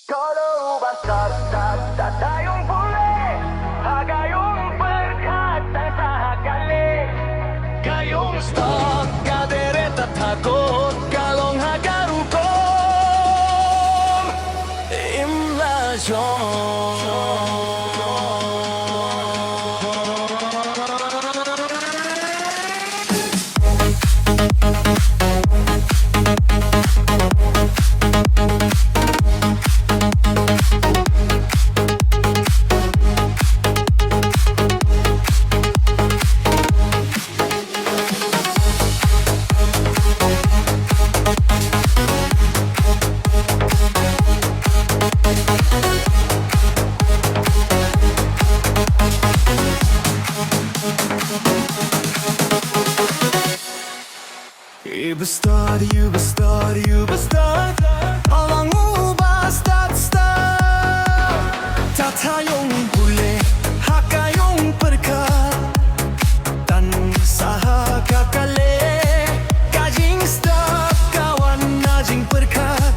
Kalau basah tak tayung boleh, gayung berkata sakali. Gayung stok kadere tak takut kalau hagarukom imlajon. You består, you består, you består. Alang ubas dat stad. Tatayong bule, hakayong perkat. Tan saha kakale. Kajing stop kawan najing perkat.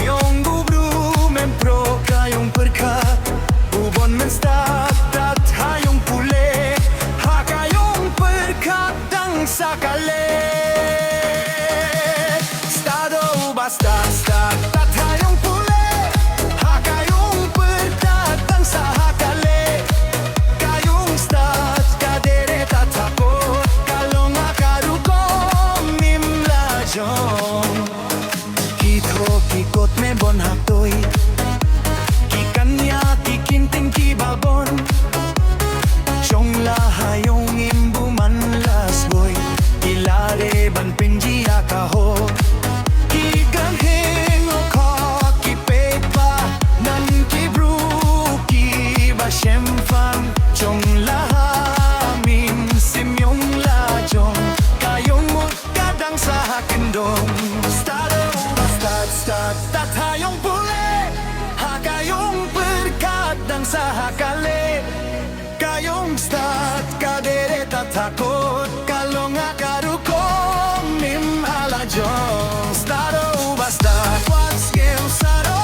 Yung gubru mempro kayong perkat. Ubon men start tatayong bule. Hakayong perkat tang sakale. Start, tatayong puli, hakayong perdatang sa hakali. Kayong start, kadere tatakot, kalong akarukom imlajon. Kitro kikot me bon hatoy, kikanya kikinting kibabon. Chong lahayong imbuman lasboy, ilare ban pinji akaho. Siyempang chong lahamin simyong lajong kayong kadang sa hakindong start tatayong puli hakayong perkadang sa hakali kayong start kadere tatakot kalong akarukom imhalajong basta what's game saro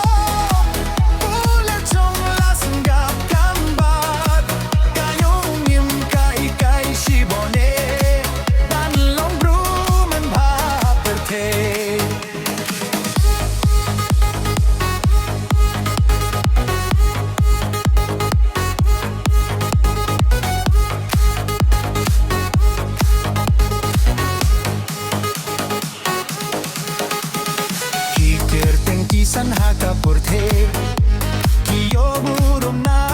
san haka porte kiyo burom na